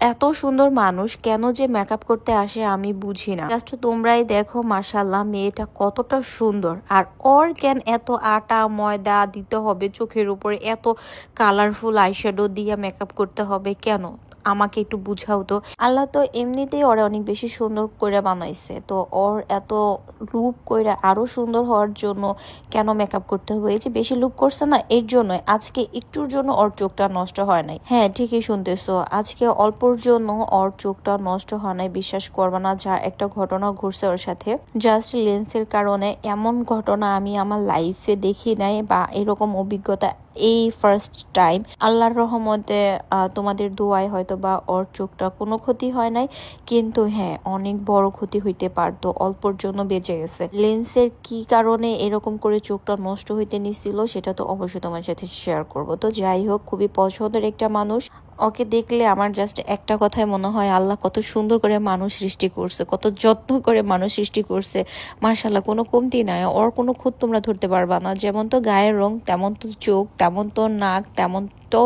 এত সুন্দর মানুষ কেন যে মেকআপ করতে আসে আমি বুঝি না। জাস্ট তোমরাই দেখো মাশাআল্লাহ মেয়েটা কতটা সুন্দর। আর ওর কেন এত আটা ময়দা দিতে হবে চোখের উপরে, এত কালারফুল আইশ্যাডো দিয়ে মেকআপ করতে হবে কেন? আমাকে একটু বুঝাও তো। আল্লাহ তো এমনিতেই ওরা অনেক বেশি সুন্দর করে বানাইছে, তো ওর এত রূপ কইরা আরো সুন্দর হওয়ার জন্য কেন মেকআপ করতে হবে? এই যে বেশি লুক করছে না, এর জন্য আজকে একটুর জন্য ওর চোখটা নষ্ট হয় নাই। হ্যাঁ ঠিকই শুনতেছো, আজকে অল্পর জন্য ওর চোখটা নষ্ট হয় নাই। বিশ্বাস করবা না, যা একটা ঘটনা ঘটছে ওর সাথে, জাস্ট লেন্সের কারণে। এমন ঘটনা আমি আমার লাইফে দেখি নাই, বা এরকম অভিজ্ঞতা এই ফার্স্ট টাইম। আল্লাহর রহমতে তোমাদের দোয়ায় হয়তো বা ওর চোখটা কোনো ক্ষতি হয় নাই, কিন্তু হ্যাঁ অনেক বড় ক্ষতি হইতে পারতো। অল্পর জন্য বেঁচে গেছে। লেন্সের কি কারণে এরকম করে চোখটা নষ্ট হইতে নিছিল সেটা তো অবশ্যই তোমার সাথে শেয়ার করব। তো যাই হোক, খুবই পছন্দের একটা মানুষ। ওকে দেখলে আমার জাস্ট একটা কথাই মনে হয়, আল্লাহ কত সুন্দর করে মানুষ সৃষ্টি করছে, কত যত্ন করে মানুষ সৃষ্টি করছে। মাশাআল্লাহ, কোনো কমতি নাই। ওর কোনো খুঁত তোমরা ধরতে পারবা না। যেমন তো গায়ের রং, তেমন তো চোখ, তেমন তো নাক, তেমন তো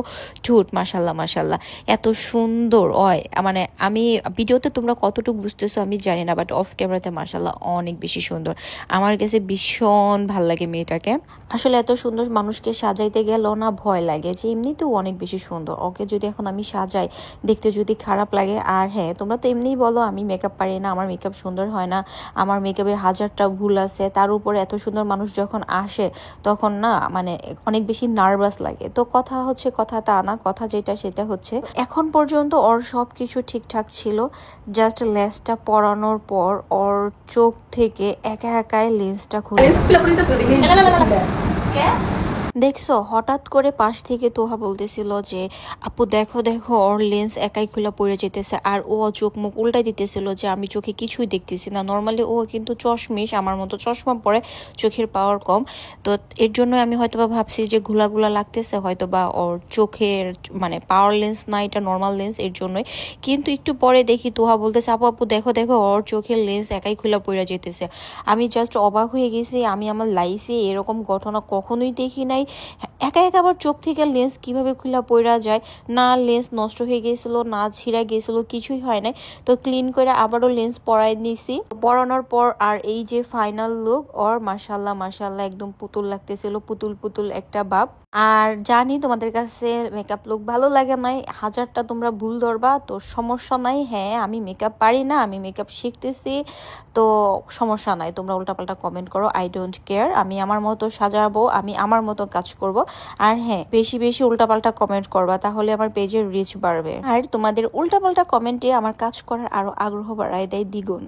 ঠোঁট। মাশাআল্লাহ মাশাআল্লাহ, এত সুন্দর হয়। মানে আমি ভিডিওতে তোমরা কতটুকু বুঝতেছো আমি জানি না, বাট অফ ক্যামেরাতে মাশাআল্লাহ অনেক বেশি সুন্দর। আমার কাছে ভীষণ ভাল লাগে মেয়েটাকে। আসলে এত সুন্দর মানুষকে সাজাইতে গেলেও না ভয় লাগে, যে এমনিতেও অনেক বেশি সুন্দর। ওকে যদি এখন আমি সাজাই, দেখতে যদি খারাপ লাগে। আর হ্যাঁ, তোমরা তো এমনিই বলো আমি মেকআপ পারি না, আমার মেকআপ সুন্দর হয় না, আমার মেকআপের হাজারটা ভুল আছে। তার উপরে এত সুন্দর মানুষ যখন আসে তখন না মানে অনেক বেশি নার্ভাস লাগে। তো কথা হচ্ছে, কথা তা না, কথা যেটা সেটা হচ্ছে এখন পর্যন্ত ওর সবকিছু ঠিকঠাক ছিল। জাস্ট লেন্সটা পরানোর পর ওর চোখ থেকে একা একাই লেন্সটা খুলে দেখছো, হঠাৎ করে পাশ থেকে তোহা বলতেছিল যে আপু দেখো দেখো ওর লেন্স একাই খোলা পড়ে যেতেছে। আর ও চোখ মুখ উল্টাই দিতেছিল যে আমি চোখে কিছুই দেখতেছি না। নর্মালি ও কিন্তু চশমিশ, আমার মতো চশমা পরে, চোখের পাওয়ার কম। তো এর জন্য আমি হয়তোবা ভাবছি যে ঘোলা লাগতেছে, হয়তোবা ওর চোখের মানে পাওয়ার লেন্স না, এটা নর্মাল লেন্স, এর জন্যই। কিন্তু একটু পরে দেখি তোহা বলতেছে আপু আপু দেখো দেখো ওর চোখের লেন্স একাই খোলা পড়ে যেতেছে। আমি জাস্ট অবাক হয়ে গেছি। আমি আমার লাইফে এরকম ঘটনা কখনোই দেখি নাই। একা একা আবার চোখ থেকে লেন্স কিভাবে খোলা পড়া যায়? না লেন্স নষ্ট হয়ে গেছিল, না ছিঁড়া গেছিল, কিছুই হয় নাই। তো ক্লিন করে আবারও লেন্স পরাই নিছি। পরানোর পর আর এই যে ফাইনাল লুক ওর, মাশাআল্লাহ মাশাআল্লাহ, একদম পুতুল লাগতেছিল, পুতুল পুতুল একটা ভাব। আর জানি তোমাদের কাছে মেকআপ লুক ভালো লাগে নাই, হাজারটা তোমরা ভুল ধরবা, তো সমস্যা নাই। হ্যাঁ আমি মেকআপ পারি না, আমি মেকআপ শিখতেছি, তো সমস্যা নাই। তোমরা উল্টাপাল্টা কমেন্ট করো, আই ডোন্ট কেয়ার। আমি আমার মতো সাজাবো, আমি আমার মতো কাজ করব। আর হ্যাঁ, বেশি বেশি উল্টাপাল্টা কমেন্ট করবা, তাহলে আমার পেজের রিচ বাড়বে। আর তোমাদের উল্টাপাল্টা কমেন্টে আমার কাজ করার আরো আগ্রহ বাড়ায় দেয় দ্বিগুণ।